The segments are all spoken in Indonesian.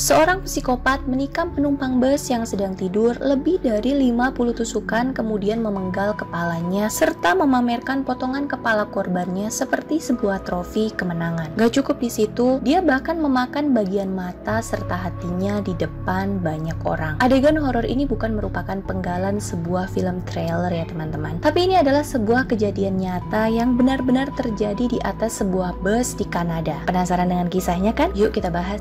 Seorang psikopat menikam penumpang bus yang sedang tidur lebih dari 50 tusukan, kemudian memenggal kepalanya serta memamerkan potongan kepala korbannya seperti sebuah trofi kemenangan. Gak cukup di situ, dia bahkan memakan bagian mata serta hatinya di depan banyak orang. Adegan horor ini bukan merupakan penggalan sebuah film trailer ya teman-teman, tapi ini adalah sebuah kejadian nyata yang benar-benar terjadi di atas sebuah bus di Kanada. Penasaran dengan kisahnya kan? Yuk kita bahas.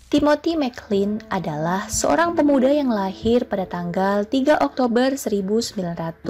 Timothy McLean adalah seorang pemuda yang lahir pada tanggal 3 Oktober 1985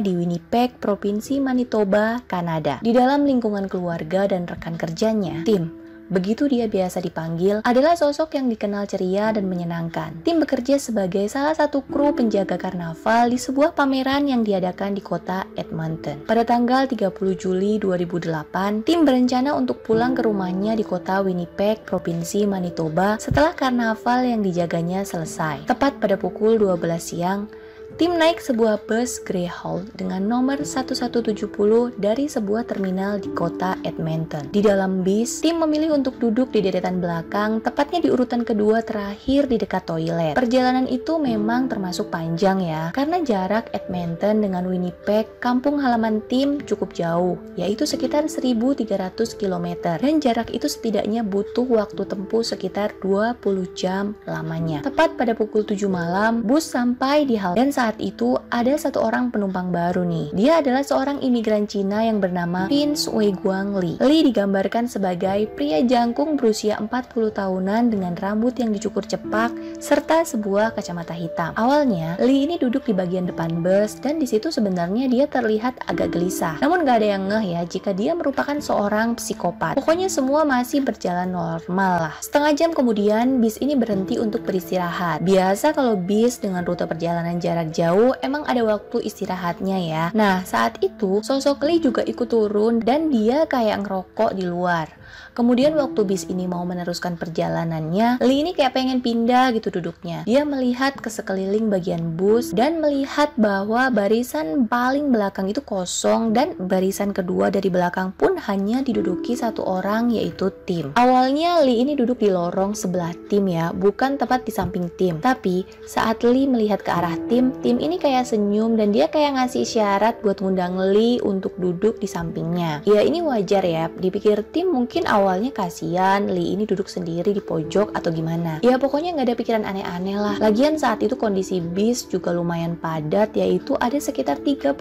di Winnipeg, Provinsi Manitoba, Kanada. Di dalam lingkungan keluarga dan rekan kerjanya, Tim, begitu dia biasa dipanggil, adalah sosok yang dikenal ceria dan menyenangkan. Tim bekerja sebagai salah satu kru penjaga karnaval di sebuah pameran yang diadakan di kota Edmonton. Pada tanggal 30 Juli 2008, Tim berencana untuk pulang ke rumahnya di kota Winnipeg, Provinsi Manitoba setelah karnaval yang dijaganya selesai. Tepat pada pukul 12 siang, Tim naik sebuah bus Greyhound dengan nomor 1170 dari sebuah terminal di kota Edmonton. Di dalam bis, Tim memilih untuk duduk di deretan belakang, tepatnya di urutan kedua terakhir di dekat toilet. Perjalanan itu memang termasuk panjang ya, karena jarak Edmonton dengan Winnipeg, kampung halaman Tim, cukup jauh, yaitu sekitar 1.300 km. Dan jarak itu setidaknya butuh waktu tempuh sekitar 20 jam lamanya. Tepat pada pukul 7 malam, bus sampai di halte. Dan saat itu ada satu orang penumpang baru nih. Dia adalah seorang imigran Cina yang bernama Vince Weiguang Li. Li digambarkan sebagai pria jangkung berusia 40 tahunan dengan rambut yang dicukur cepak serta sebuah kacamata hitam. Awalnya Li ini duduk di bagian depan bus dan di situ sebenarnya dia terlihat agak gelisah. Namun gak ada yang ngeh ya jika dia merupakan seorang psikopat. Pokoknya semua masih berjalan normal lah. Setengah jam kemudian bis ini berhenti untuk beristirahat. Biasa kalau bis dengan rute perjalanan jarak jauh emang ada waktu istirahatnya ya. Nah saat itu sosok Li juga ikut turun dan dia kayak ngerokok di luar. Kemudian waktu bis ini mau meneruskan perjalanannya, Li ini kayak pengen pindah gitu duduknya. Dia melihat ke sekeliling bagian bus dan melihat bahwa barisan paling belakang itu kosong dan barisan kedua dari belakang pun hanya diduduki satu orang, yaitu Tim. Awalnya Li ini duduk di lorong sebelah Tim ya, bukan tepat di samping Tim. Tapi saat Li melihat ke arah Tim ini kayak senyum dan dia kayak ngasih isyarat buat ngundang Li untuk duduk di sampingnya. Ya ini wajar ya, dipikir Tim mungkin awalnya kasihan Li ini duduk sendiri di pojok atau gimana. Ya pokoknya nggak ada pikiran aneh-aneh lah. Lagian saat itu kondisi bis juga lumayan padat, yaitu ada sekitar 38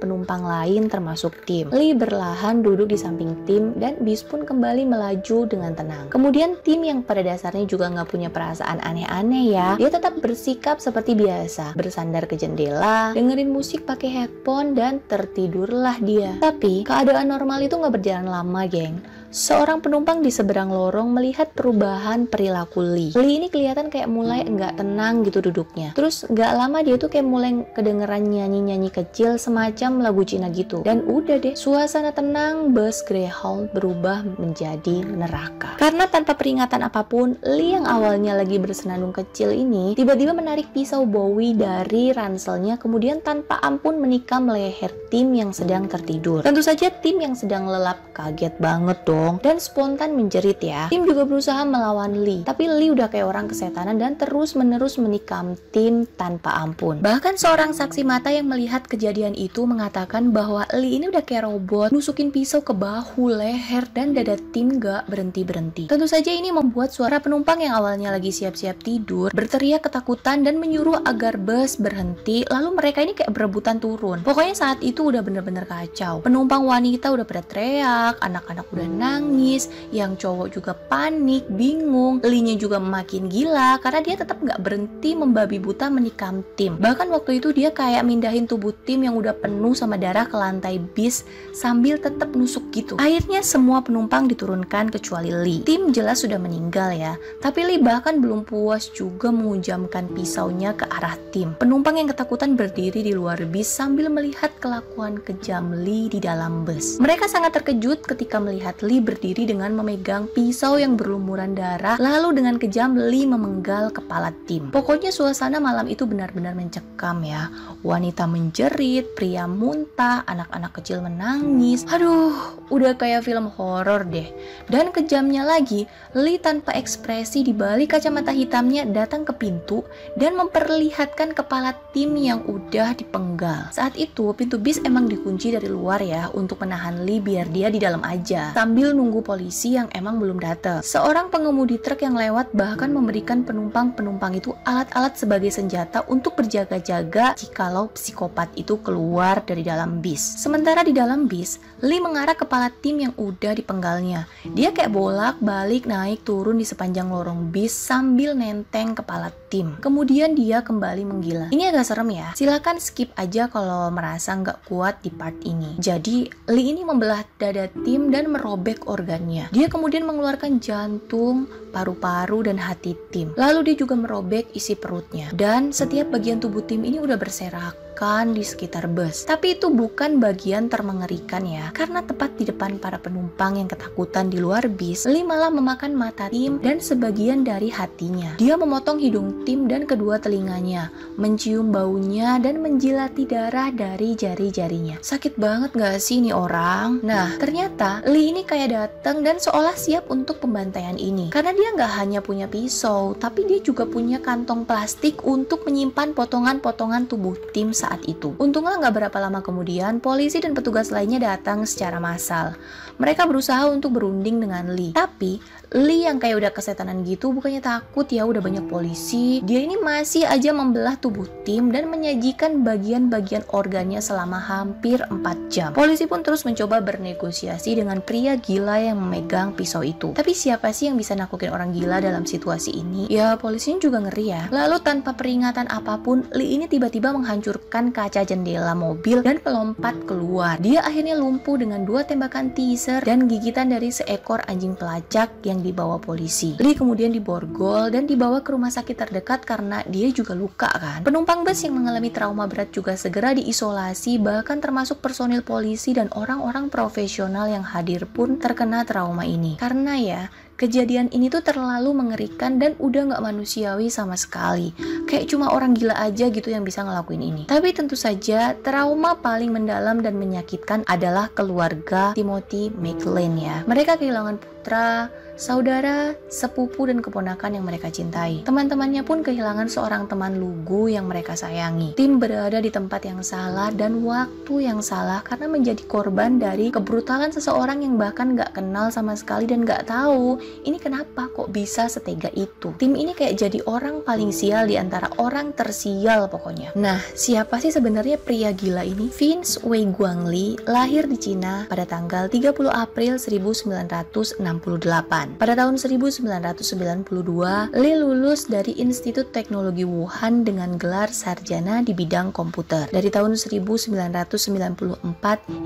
penumpang lain termasuk Tim. Li berlahan duduk di samping Tim dan bis pun kembali melaju dengan tenang. Kemudian Tim yang pada dasarnya juga nggak punya perasaan aneh-aneh ya, dia tetap bersikap seperti biasa, bersandar ke jendela, dengerin musik pakai headphone dan tertidurlah dia. Tapi keadaan normal itu nggak berjalan lama geng. Seorang penumpang di seberang lorong melihat perubahan perilaku Li. Li ini kelihatan kayak mulai enggak tenang gitu duduknya. Terus enggak lama dia tuh kayak mulai kedengeran nyanyi-nyanyi kecil semacam lagu Cina gitu. Dan udah deh, suasana tenang bus Greyhound berubah menjadi neraka. Karena tanpa peringatan apapun, Li yang awalnya lagi bersenandung kecil ini tiba-tiba menarik pisau Bowie dari ranselnya, kemudian tanpa ampun menikam leher Tim yang sedang tertidur. Tentu saja Tim yang sedang lelap kaget banget dong dan spontan menjerit ya. Tim juga berusaha melawan Li, tapi Li udah kayak orang kesetanan dan terus-menerus menikam Tim tanpa ampun. Bahkan seorang saksi mata yang melihat kejadian itu mengatakan bahwa Li ini udah kayak robot, nusukin pisau ke bahu, leher, dan dada Tim gak berhenti-berhenti. Tentu saja ini membuat suara penumpang yang awalnya lagi siap-siap tidur berteriak ketakutan dan menyuruh agar bus berhenti, lalu mereka ini kayak berebutan turun. Pokoknya saat itu udah bener-bener kacau. Penumpang wanita udah pada teriak, anak-anak udah nangis, yang cowok juga panik, bingung. Li-nya juga makin gila karena dia tetap gak berhenti membabi buta menikam Tim. Bahkan waktu itu dia kayak mindahin tubuh Tim yang udah penuh sama darah ke lantai bis sambil tetap nusuk gitu. Akhirnya semua penumpang diturunkan kecuali Li. Tim jelas sudah meninggal ya, tapi Li bahkan belum puas juga menghujamkan pisaunya ke arah Tim. Penumpang yang ketakutan berdiri di luar bis sambil melihat kelakuan kejam Li di dalam bus. Mereka sangat terkejut ketika melihat Li Lee berdiri dengan memegang pisau yang berlumuran darah, lalu dengan kejam Lee memenggal kepala Tim. Pokoknya suasana malam itu benar-benar mencekam ya. Wanita menjerit, pria muntah, anak-anak kecil menangis. Aduh, udah kayak film horor deh. Dan kejamnya lagi, Lee tanpa ekspresi di balik kacamata hitamnya datang ke pintu dan memperlihatkan kepala Tim yang udah dipenggal. Saat itu pintu bis emang dikunci dari luar ya untuk menahan Lee biar dia di dalam aja sambil nunggu polisi yang emang belum datang. Seorang pengemudi truk yang lewat bahkan memberikan penumpang-penumpang itu alat-alat sebagai senjata untuk berjaga-jaga jikalau psikopat itu keluar dari dalam bis. Sementara di dalam bis, Lee mengarah kepala Tim yang udah dipenggalnya. Dia kayak bolak-balik naik turun di sepanjang lorong bis sambil nenteng kepala Tim. Kemudian dia kembali menggila. Ini agak serem ya. Silakan skip aja kalau merasa nggak kuat di part ini. Jadi Lee ini membelah dada Tim dan merobek organnya. Dia kemudian mengeluarkan jantung, paru-paru, dan hati Tim. Lalu dia juga merobek isi perutnya. Dan setiap bagian tubuh Tim ini udah berserakan di sekitar bus. Tapi itu bukan bagian termengerikan ya. Karena tepat di depan para penumpang yang ketakutan di luar bis, Lee malah memakan mata Tim dan sebagian dari hatinya. Dia memotong hidung Tim dan kedua telinganya, mencium baunya dan menjilati darah dari jari-jarinya. Sakit banget gak sih ini orang? Nah, ternyata Lee ini kayak datang dan seolah siap untuk pembantaian ini. Karena dia nggak hanya punya pisau, tapi dia juga punya kantong plastik untuk menyimpan potongan-potongan tubuh Tim saat itu. Untungnya nggak berapa lama kemudian, polisi dan petugas lainnya datang secara massal. Mereka berusaha untuk berunding dengan Lee. Tapi Lee yang kayak udah kesetanan gitu bukannya takut ya udah banyak polisi. Dia ini masih aja membelah tubuh Tim dan menyajikan bagian-bagian organnya selama hampir 4 jam. Polisi pun terus mencoba bernegosiasi dengan pria gila yang memegang pisau itu. Tapi siapa sih yang bisa naklukin orang gila dalam situasi ini? Ya polisinya juga ngeri ya. Lalu tanpa peringatan apapun, Lee ini tiba-tiba menghancurkan kaca jendela mobil dan melompat keluar. Dia akhirnya lumpuh dengan 2 tembakan teaser dan gigitan dari seekor anjing pelacak yang dibawa polisi. Lee kemudian diborgol dan dibawa ke rumah sakit terdekat karena dia juga luka kan. Penumpang bus yang mengalami trauma berat juga segera diisolasi, bahkan termasuk personil polisi dan orang-orang profesional yang hadir pun terkena trauma ini. Karena ya, kejadian ini tuh terlalu mengerikan dan udah gak manusiawi sama sekali. Kayak cuma orang gila aja gitu yang bisa ngelakuin ini. Tapi tentu saja trauma paling mendalam dan menyakitkan adalah keluarga Timothy McLean ya. Mereka kehilangan putra, saudara, sepupu, dan keponakan yang mereka cintai. Teman-temannya pun kehilangan seorang teman lugu yang mereka sayangi. Tim berada di tempat yang salah dan waktu yang salah karena menjadi korban dari kebrutalan seseorang yang bahkan gak kenal sama sekali dan gak tahu ini kenapa kok bisa setega itu. Tim ini kayak jadi orang paling sial di antara orang tersial pokoknya. Nah, siapa sih sebenarnya pria gila ini? Vince Wei Guangli lahir di Cina pada tanggal 30 April 1968. Pada tahun 1992, Lee lulus dari Institut Teknologi Wuhan dengan gelar sarjana di bidang komputer. Dari tahun 1994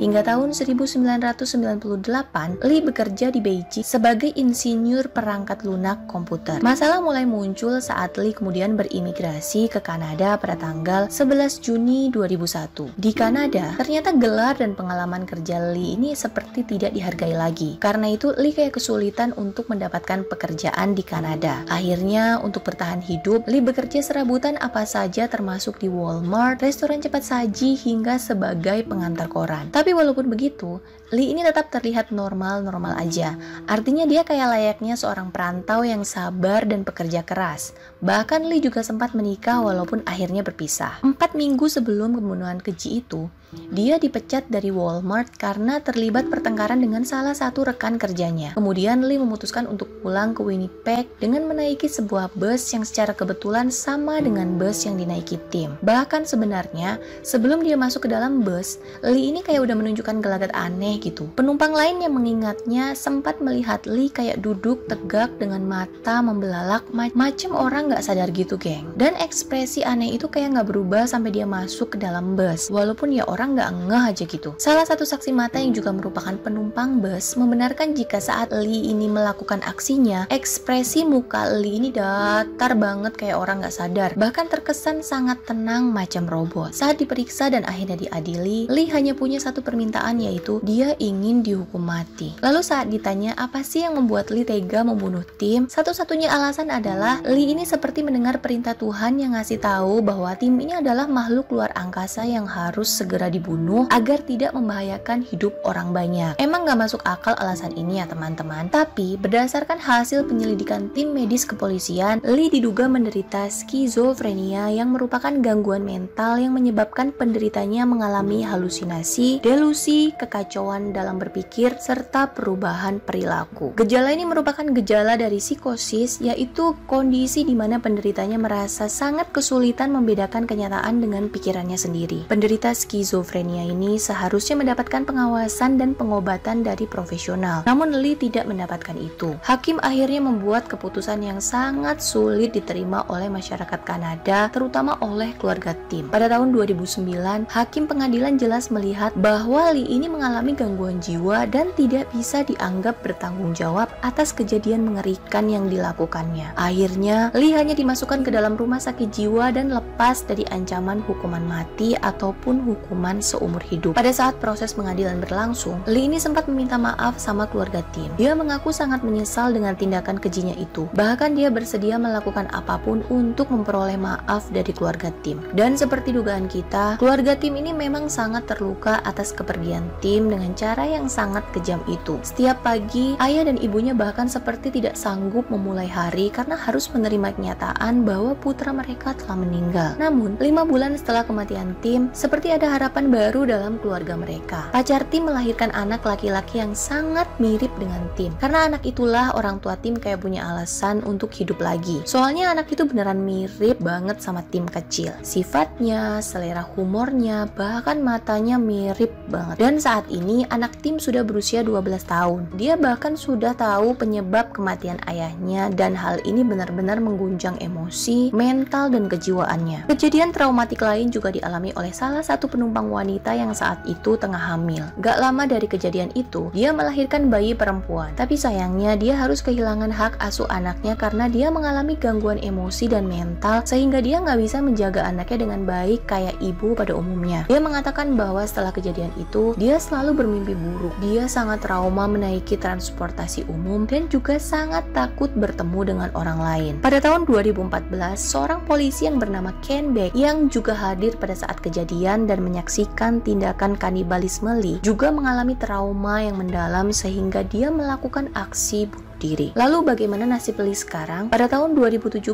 hingga tahun 1998, Lee bekerja di Beijing sebagai insinyur perangkat lunak komputer. Masalah mulai muncul saat Lee kemudian berimigrasi ke Kanada pada tanggal 11 Juni 2001. Di Kanada, ternyata gelar dan pengalaman kerja Lee ini seperti tidak dihargai lagi. Karena itu, Lee kayak kesulitan untuk mendapatkan pekerjaan di Kanada. Akhirnya, untuk bertahan hidup, Lee bekerja serabutan apa saja termasuk di Walmart, restoran cepat saji, hingga sebagai pengantar koran. Tapi walaupun begitu, Lee ini tetap terlihat normal-normal aja. Artinya dia kayak layaknya seorang perantau yang sabar dan pekerja keras. Bahkan Lee juga sempat menikah walaupun akhirnya berpisah. 4 minggu sebelum pembunuhan keji itu, dia dipecat dari Walmart karena terlibat pertengkaran dengan salah satu rekan kerjanya. Kemudian Lee memutuskan untuk pulang ke Winnipeg dengan menaiki sebuah bus yang secara kebetulan sama dengan bus yang dinaiki Tim. Bahkan sebenarnya, sebelum dia masuk ke dalam bus, Lee ini kayak udah menunjukkan gelagat aneh gitu. Penumpang lain yang mengingatnya sempat melihat Lee kayak duduk tegak dengan mata membelalak macam orang gak sadar gitu geng. Dan ekspresi aneh itu kayak gak berubah sampai dia masuk ke dalam bus. Walaupun ya orang orang nggak ngeh aja gitu. Salah satu saksi mata yang juga merupakan penumpang bus membenarkan jika saat Lee ini melakukan aksinya, ekspresi muka Lee ini datar banget kayak orang nggak sadar. Bahkan terkesan sangat tenang macam robot. Saat diperiksa dan akhirnya diadili, Lee hanya punya satu permintaan, yaitu dia ingin dihukum mati. Lalu saat ditanya apa sih yang membuat Lee tega membunuh Tim, satu-satunya alasan adalah Lee ini seperti mendengar perintah Tuhan yang ngasih tahu bahwa Tim ini adalah makhluk luar angkasa yang harus segera dibunuh agar tidak membahayakan hidup orang banyak. Emang gak masuk akal alasan ini ya teman-teman, tapi berdasarkan hasil penyelidikan tim medis kepolisian, Lee diduga menderita skizofrenia yang merupakan gangguan mental yang menyebabkan penderitanya mengalami halusinasi, delusi, kekacauan dalam berpikir, serta perubahan perilaku. Gejala ini merupakan gejala dari psikosis, yaitu kondisi di mana penderitanya merasa sangat kesulitan membedakan kenyataan dengan pikirannya sendiri. Penderita skizofrenia ini seharusnya mendapatkan pengawasan dan pengobatan dari profesional, namun Lee tidak mendapatkan itu. Hakim akhirnya membuat keputusan yang sangat sulit diterima oleh masyarakat Kanada, terutama oleh keluarga Tim. Pada tahun 2009, Hakim pengadilan jelas melihat bahwa Lee ini mengalami gangguan jiwa dan tidak bisa dianggap bertanggung jawab atas kejadian mengerikan yang dilakukannya. Akhirnya, Lee hanya dimasukkan ke dalam rumah sakit jiwa dan lepas dari ancaman hukuman mati ataupun hukuman seumur hidup. Pada saat proses pengadilan berlangsung, Lee ini sempat meminta maaf sama keluarga Tim. Dia mengaku sangat menyesal dengan tindakan kejinya itu. Bahkan dia bersedia melakukan apapun untuk memperoleh maaf dari keluarga Tim. Dan seperti dugaan kita, keluarga Tim ini memang sangat terluka atas kepergian Tim dengan cara yang sangat kejam itu. Setiap pagi, ayah dan ibunya bahkan seperti tidak sanggup memulai hari karena harus menerima kenyataan bahwa putra mereka telah meninggal. Namun, 5 bulan setelah kematian Tim, seperti ada harapan baru dalam keluarga mereka. Pacar Tim melahirkan anak laki-laki yang sangat mirip dengan Tim. Karena anak itulah orang tua Tim kayak punya alasan untuk hidup lagi. Soalnya anak itu beneran mirip banget sama Tim kecil. Sifatnya, selera humornya, bahkan matanya mirip banget. Dan saat ini anak Tim sudah berusia 12 tahun. Dia bahkan sudah tahu penyebab kematian ayahnya dan hal ini benar-benar mengguncang emosi, mental, dan kejiwaannya. Kejadian traumatik lain juga dialami oleh salah satu penumpang wanita yang saat itu tengah hamil. Gak lama dari kejadian itu, dia melahirkan bayi perempuan. Tapi sayangnya dia harus kehilangan hak asuh anaknya karena dia mengalami gangguan emosi dan mental sehingga dia nggak bisa menjaga anaknya dengan baik kayak ibu pada umumnya. Dia mengatakan bahwa setelah kejadian itu, dia selalu bermimpi buruk. Dia sangat trauma menaiki transportasi umum dan juga sangat takut bertemu dengan orang lain. Pada tahun 2014, seorang polisi yang bernama Ken Beck yang juga hadir pada saat kejadian dan menyaksikan tindakan kanibalisme Lee juga mengalami trauma yang mendalam sehingga dia melakukan aksi bunuh diri. Lalu bagaimana nasib Lee sekarang? Pada tahun 2017,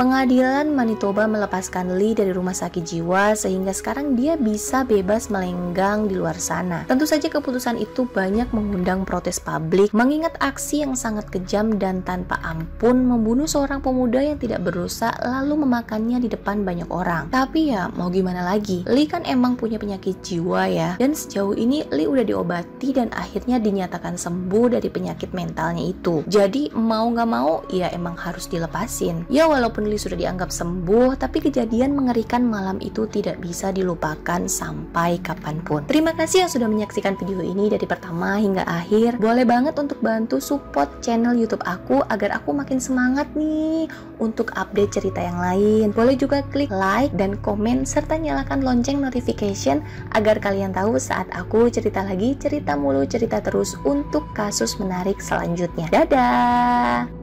pengadilan Manitoba melepaskan Lee dari rumah sakit jiwa sehingga sekarang dia bisa bebas melenggang di luar sana. Tentu saja keputusan itu banyak mengundang protes publik mengingat aksi yang sangat kejam dan tanpa ampun membunuh seorang pemuda yang tidak berdosa lalu memakannya di depan banyak orang. Tapi ya mau gimana lagi, Lee kan emang punya penyakit jiwa ya, dan sejauh ini Lee udah diobati dan akhirnya dinyatakan sembuh dari penyakit mentalnya itu. Jadi mau gak mau ya emang harus dilepasin. Ya walaupun Lee sudah dianggap sembuh, tapi kejadian mengerikan malam itu tidak bisa dilupakan sampai kapanpun. Terima kasih yang sudah menyaksikan video ini dari pertama hingga akhir. Boleh banget untuk bantu support channel YouTube aku agar aku makin semangat nih untuk update cerita yang lain. Boleh juga klik like dan komen serta nyalakan lonceng notification agar kalian tahu saat aku cerita lagi, cerita mulu, cerita terus untuk kasus menarik selanjutnya. Dadah!